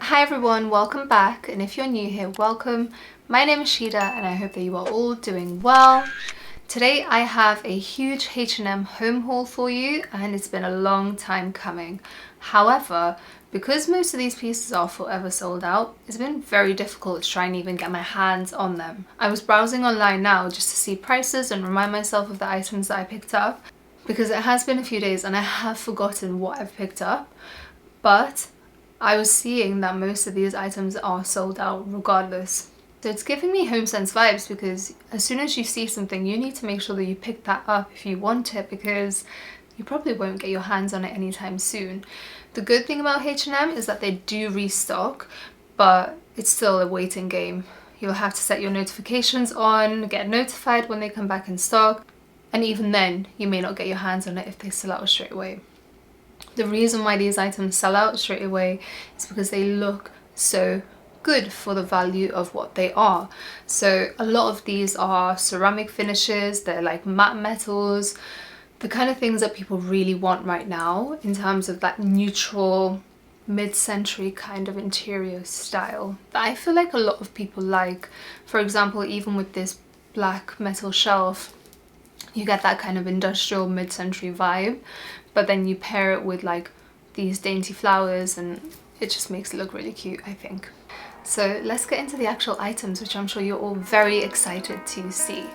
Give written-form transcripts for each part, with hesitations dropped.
Hi everyone, welcome back, and if you're new here, welcome. My name is Shida and I hope that you are all doing well. Today I have a huge H&M Home haul for you, and it's been a long time coming. However, because most of these pieces are forever sold out, it's been very difficult to try and even get my hands on them. I was browsing online now just to see prices and remind myself of the items that I picked up, because it has been a few days and I have forgotten what I've picked up, but I was seeing that most of these items are sold out regardless. So it's giving me home sense vibes, because as soon as you see something, you need to make sure that you pick that up if you want it, because you probably won't get your hands on it anytime soon. The good thing about H&M is that they do restock, but it's still a waiting game. You'll have to set your notifications on, get notified when they come back in stock, and even then you may not get your hands on it if they sell out straight away. The reason why these items sell out straight away is because they look so good for the value of what they are. So a lot of these are ceramic finishes, they're like matte metals, the kind of things that people really want right now in terms of that neutral mid-century kind of interior style that I feel like a lot of people like. For example, even with this black metal shelf, you get that kind of industrial mid-century vibe, but then you pair it with like these dainty flowers and it just makes it look really cute, I think. So let's get into the actual items, which I'm sure you're all very excited to see.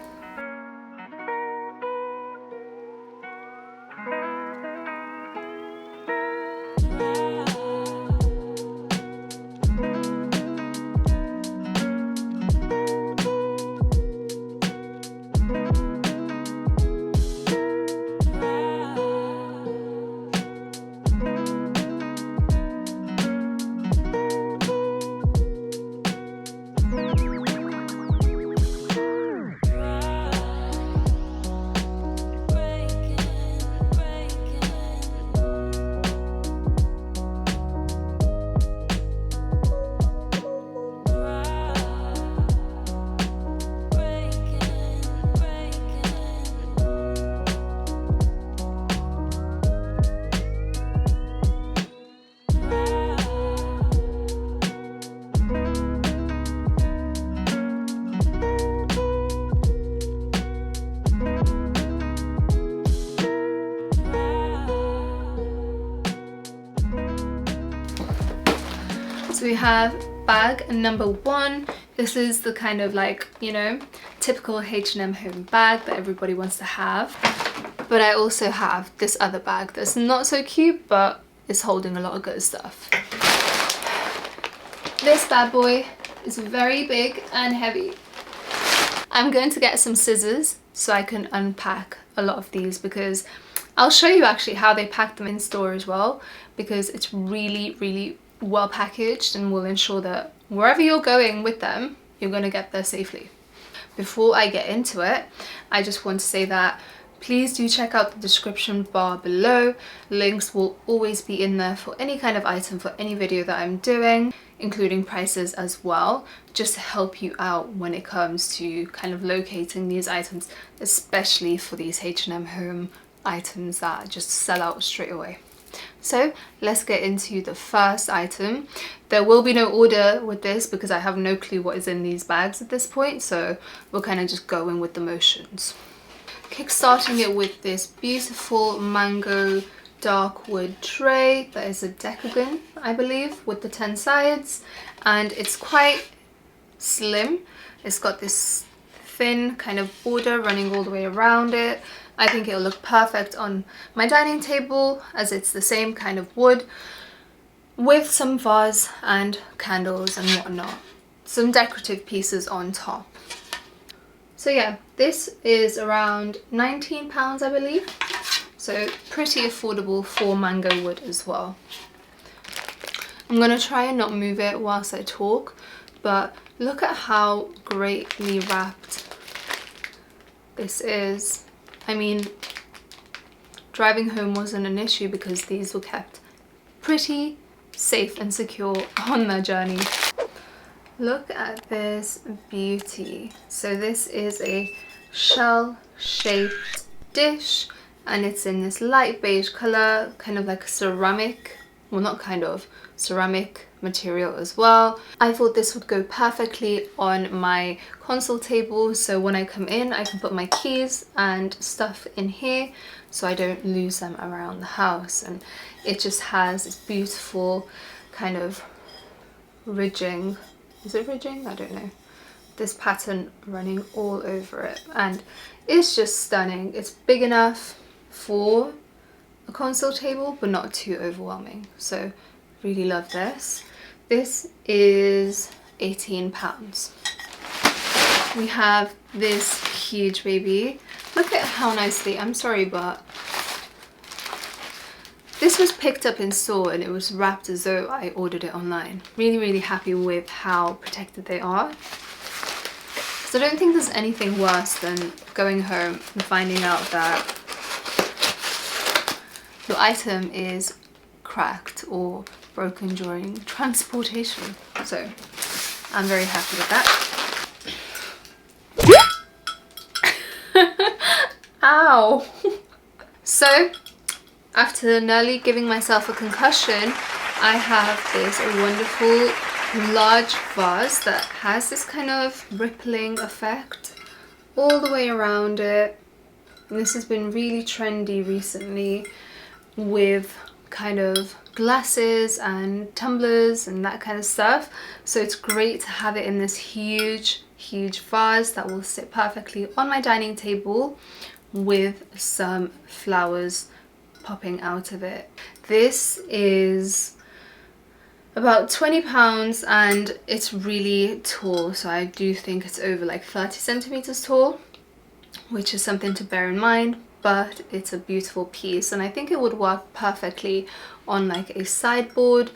So we have bag number one. This is the kind of like, you know, typical H&M Home bag that everybody wants to have. But I also have this other bag that's not so cute, but it's holding a lot of good stuff. This bad boy is very big and heavy. I'm going to get some scissors so I can unpack a lot of these, because I'll show you actually how they pack them in store as well, because it's really well packaged and will ensure that wherever you're going with them, you're going to get there safely. Before I get into it, I just want to say that please do check out the description bar below. Links will always be in there for any kind of item, for any video that I'm doing, including prices as well, just to help you out when it comes to kind of locating these items, especially for these H&M Home items that just sell out straight away. So let's get into the first item. There will be no order with this because I have no clue what is in these bags at this point, so we're kind of just going with the motions. Kickstarting it with this beautiful mango dark wood tray that is a decagon, I believe, with the 10 sides, and it's quite slim. It's got this thin kind of border running all the way around it. I think it'll look perfect on my dining table, as it's the same kind of wood with some vase and candles and whatnot. Some decorative pieces on top. So yeah, this is around £19, I believe. So pretty affordable for mango wood as well. I'm gonna try and not move it whilst I talk, but look at how greatly wrapped this is. I mean, driving home wasn't an issue because these were kept pretty safe and secure on their journey. Look at this beauty. So this is a shell-shaped dish, and it's in this light beige color, kind of like a ceramic well, not kind of, ceramic material as well. I thought this would go perfectly on my console table, so when I come in I can put my keys and stuff in here so I don't lose them around the house. And it just has this beautiful kind of ridging, is it ridging? I don't know, this pattern running all over it, and it's just stunning. It's big enough for a console table but not too overwhelming, so really love this. This is £18. We have this huge baby. Look at how nicely, I'm sorry, but this was picked up in store and it was wrapped as though I ordered it online. Really happy with how protected they are. So I don't think there's anything worse than going home and finding out that your item is cracked or broken during transportation. So I'm very happy with that. Ow! So after nearly giving myself a concussion, I have this wonderful large vase that has this kind of rippling effect all the way around it. And this has been really trendy recently with kind of glasses and tumblers and that kind of stuff, so it's great to have it in this huge vase that will sit perfectly on my dining table with some flowers popping out of it. This is about £20 and it's really tall, so I do think it's over like 30 centimeters tall, which is something to bear in mind, but it's a beautiful piece and I think it would work perfectly on like a sideboard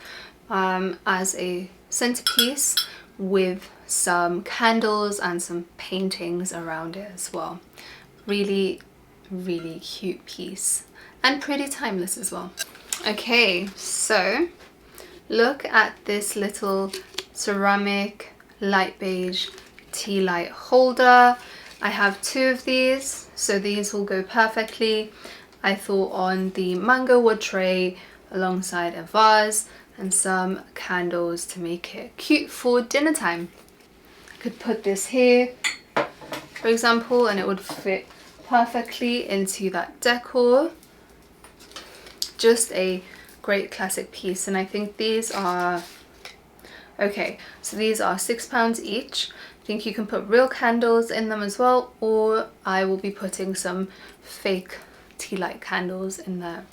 as a centerpiece with some candles and some paintings around it as well. Really cute piece and pretty timeless as well. Okay, so look at this little ceramic light beige tea light holder. I have two of these, so these will go perfectly. I thought on the mango wood tray alongside a vase and some candles to make it cute for dinner time. I could put this here, for example, and it would fit perfectly into that decor. Just a great classic piece, and I think these are okay, so these are £6 each. I think you can put real candles in them as well, or I will be putting some fake tea light candles in there.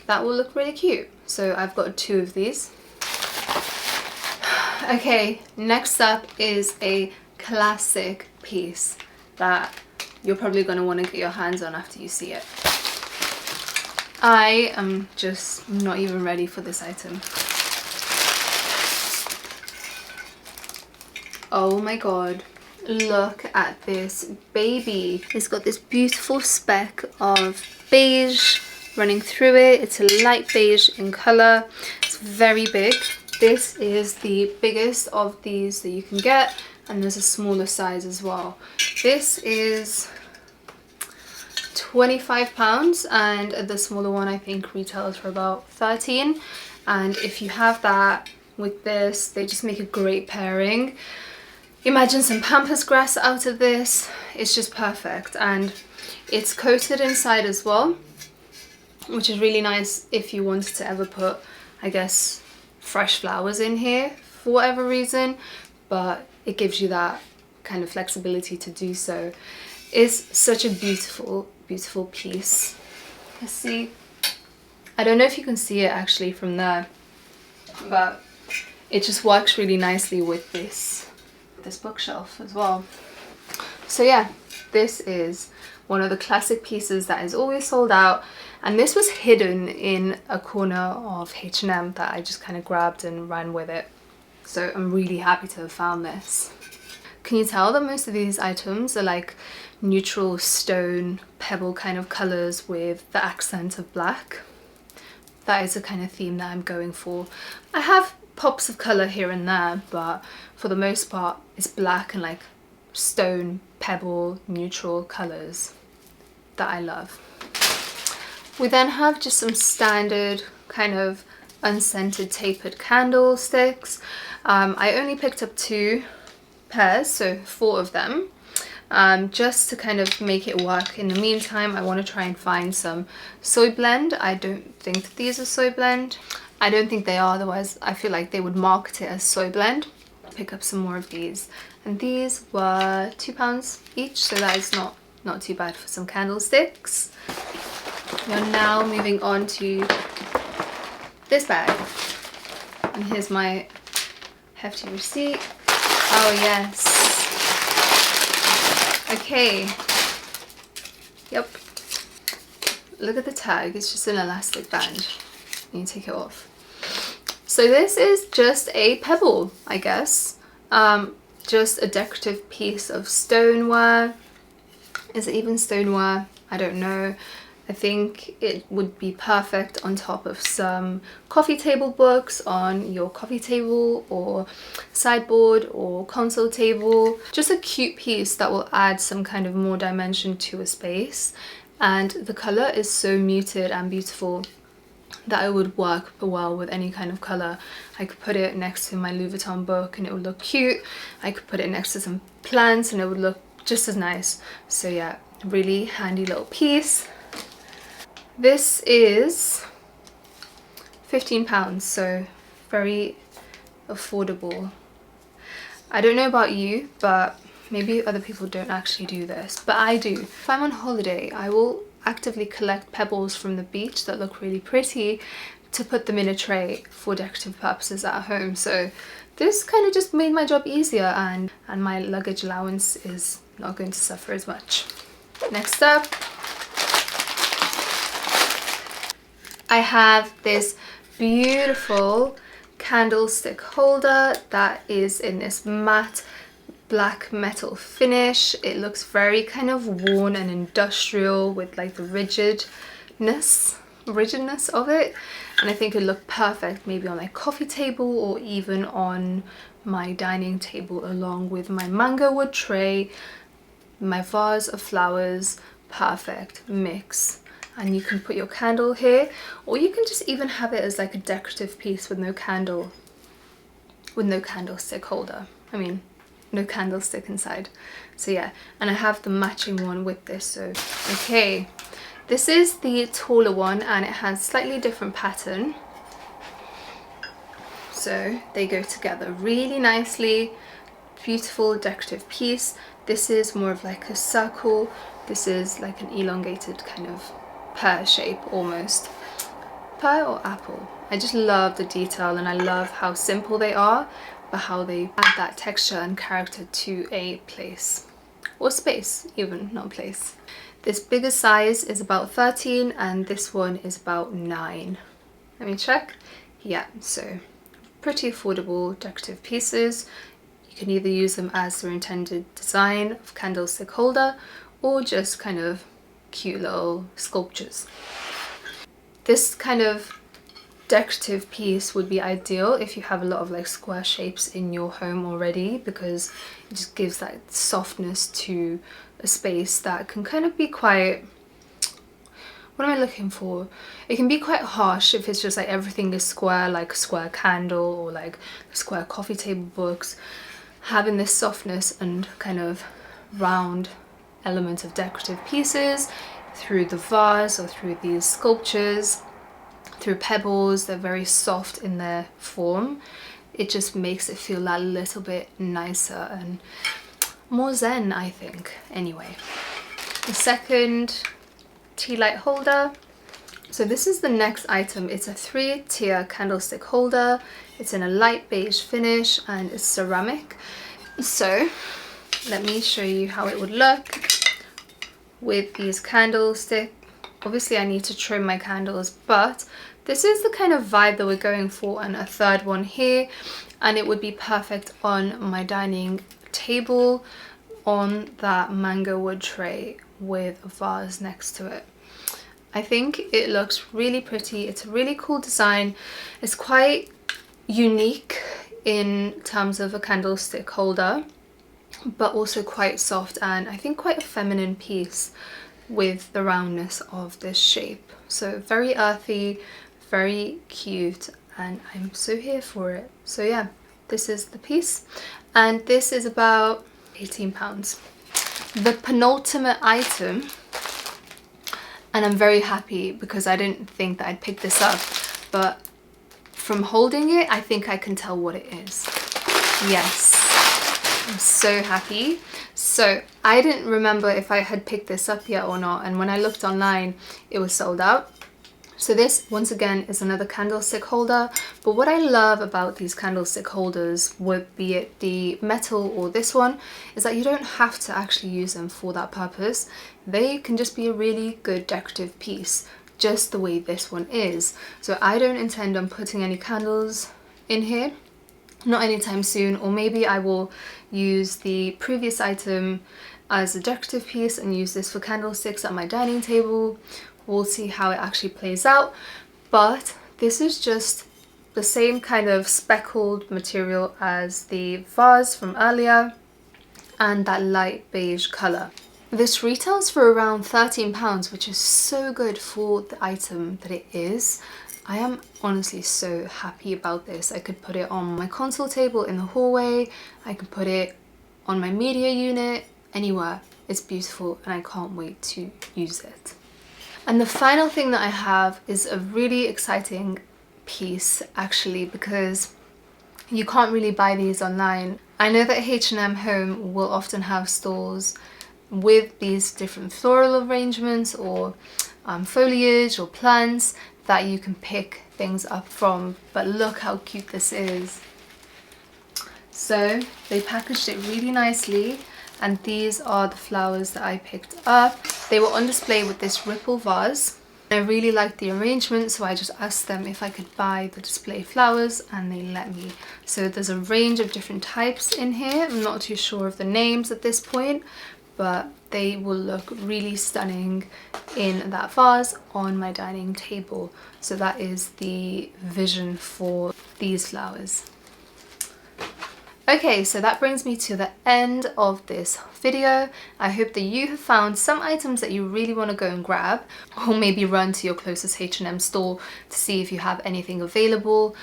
That will look really cute. So I've got two of these. Okay, next up is a classic piece that you're probably going to want to get your hands on after you see it. I am just not even ready for this item. Oh my god, look at this baby. It's got this beautiful speck of beige running through it. It's a light beige in colour. It's very big. This is the biggest of these that you can get, and there's a smaller size as well. This is £25 and the smaller one I think retails for about 13, and if you have that with this, they just make a great pairing. Imagine some pampas grass out of this. It's just perfect, and it's coated inside as well, which is really nice if you wanted to ever put, I guess, fresh flowers in here for whatever reason, but it gives you that kind of flexibility to do so. It's such a beautiful piece. Let's see, I don't know if you can see it actually from there, but it just works really nicely with this bookshelf as well. So yeah, this is one of the classic pieces that is always sold out, and this was hidden in a corner of H&M that I just kind of grabbed and ran with it. So I'm really happy to have found this. Can you tell that most of these items are like neutral stone pebble kind of colours with the accent of black? That is the kind of theme that I'm going for. I have pops of colour here and there, but for the most part it's black and like stone pebble neutral colours that I love. We then have just some standard kind of unscented tapered candlesticks. I only picked up 2 pairs, so 4 of them, just to kind of make it work. In the meantime, I want to try and find some soy blend. I don't think that these are soy blend. I don't think they are, otherwise I feel like they would market it as soy blend. Pick up some more of these, and these were £2 each, so that is not too bad for some candlesticks. We are now moving on to this bag, and here's my hefty receipt. Oh yes, okay, yep, look at the tag, it's just an elastic band, you take it off. So this is just a pebble, I guess, just a decorative piece of stoneware. Is it even stoneware? I don't know. I think it would be perfect on top of some coffee table books on your coffee table or sideboard or console table. Just a cute piece that will add some kind of more dimension to a space, and the color is so muted and beautiful that it would work well with any kind of color. I could put it next to my Louis Vuitton book and it would look cute. I could put it next to some plants and it would look just as nice. So yeah, really handy little piece. This is £15, so very affordable. I don't know about you, but maybe other people don't actually do this, but I do. If I'm on holiday, I will actively collect pebbles from the beach that look really pretty to put them in a tray for decorative purposes at home. So this kind of just made my job easier, and my luggage allowance is not going to suffer as much. Next up, I have this beautiful candlestick holder that is in this matte black metal finish. It looks very kind of worn and industrial with like the rigidness of it, and I think it looked perfect maybe on like coffee table or even on my dining table along with my mango wood tray, my vase of flowers. Perfect mix. And you can put your candle here, or you can just even have it as like a decorative piece with no candle, with no candlestick holder. I mean, no candlestick inside. So yeah, and I have the matching one with this. So okay, this is the taller one and it has slightly different pattern, so they go together really nicely. Beautiful decorative piece. This is more of like a circle, this is like an elongated kind of pear shape almost. Pear or apple? I just love the detail and I love how simple they are, but how they add that texture and character to a place or space, even, not place. This bigger size is about 13 and this one is about 9. Let me check. Yeah, so pretty affordable decorative pieces. You can either use them as their intended design of candlestick holder or just kind of cute little sculptures. This kind of decorative piece would be ideal if you have a lot of like square shapes in your home already, because it just gives that softness to a space that can kind of be quite, what am I looking for? It can be quite harsh if it's just like everything is square, like a square candle or like square coffee table books. Having this softness and kind of round element of decorative pieces through the vase or through these sculptures, through pebbles, they're very soft in their form. It just makes it feel that little bit nicer and more zen, I think. Anyway, the second tea light holder. So this is the next item. It's a 3-tier candlestick holder. It's in a light beige finish and it's ceramic. So let me show you how it would look with these candlesticks. Obviously I need to trim my candles, but this is the kind of vibe that we're going for, and a third one here, and it would be perfect on my dining table on that mango wood tray with a vase next to it. I think it looks really pretty. It's a really cool design. It's quite unique in terms of a candlestick holder, but also quite soft and I think quite a feminine piece with the roundness of this shape. So very earthy, very cute, and I'm so here for it. So yeah, this is the piece, and this is about £18. The penultimate item, and I'm very happy because I didn't think that I'd pick this up, but from holding it, I think I can tell what it is. Yes, I'm so happy. So I didn't remember if I had picked this up yet or not, and when I looked online, it was sold out. So this, once again, is another candlestick holder, but what I love about these candlestick holders, would be it the metal or this one, is that you don't have to actually use them for that purpose. They can just be a really good decorative piece, just the way this one is. So I don't intend on putting any candles in here, not anytime soon, or maybe I will use the previous item as a decorative piece and use this for candlesticks at my dining table. We'll see how it actually plays out, but this is just the same kind of speckled material as the vase from earlier, and that light beige colour. This retails for around £13, which is so good for the item that it is. I am honestly so happy about this. I could put it on my console table in the hallway, I could put it on my media unit, anywhere. It's beautiful and I can't wait to use it. And the final thing that I have is a really exciting piece, actually, because you can't really buy these online. I know that H&M Home will often have stores with these different floral arrangements or foliage or plants that you can pick things up from, but look how cute this is. So they packaged it really nicely, and these are the flowers that I picked up. They were on display with this ripple vase. I really liked the arrangement, so I just asked them if I could buy the display flowers, and they let me. So there's a range of different types in here. I'm not too sure of the names at this point, but they will look really stunning in that vase on my dining table. So that is the vision for these flowers. Okay, so that brings me to the end of this video. I hope that you have found some items that you really want to go and grab, or maybe run to your closest H&M store to see if you have anything available.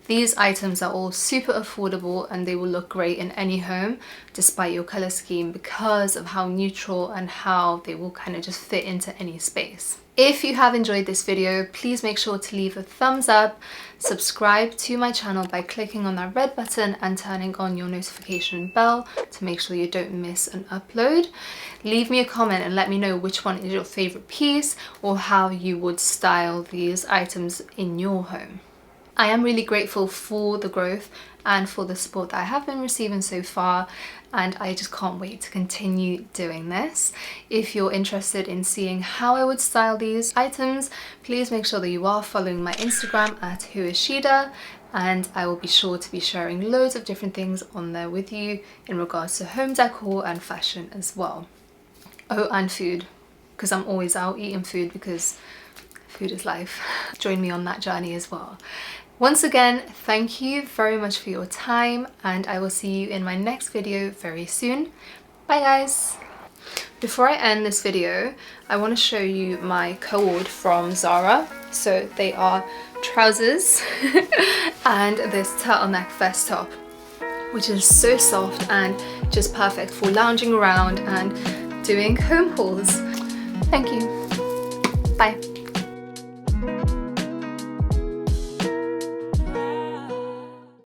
These items are all super affordable and they will look great in any home despite your colour scheme, because of how neutral and how they will kind of just fit into any space. If you have enjoyed this video, please make sure to leave a thumbs up, subscribe to my channel by clicking on that red button and turning on your notification bell to make sure you don't miss an upload. Leave me a comment and let me know which one is your favourite piece or how you would style these items in your home. I am really grateful for the growth and for the support that I have been receiving so far, and I just can't wait to continue doing this. If you're interested in seeing how I would style these items, please make sure that you are following my Instagram at whoisshida, and I will be sure to be sharing loads of different things on there with you in regards to home decor and fashion as well. Oh, and food, because I'm always out eating food because food is life. Join me on that journey as well. Once again, thank you very much for your time, and I will see you in my next video very soon. Bye guys! Before I end this video, I want to show you my co-ord from Zara. So they are trousers and this turtleneck vest top, which is so soft and just perfect for lounging around and doing home hauls. Thank you. Bye.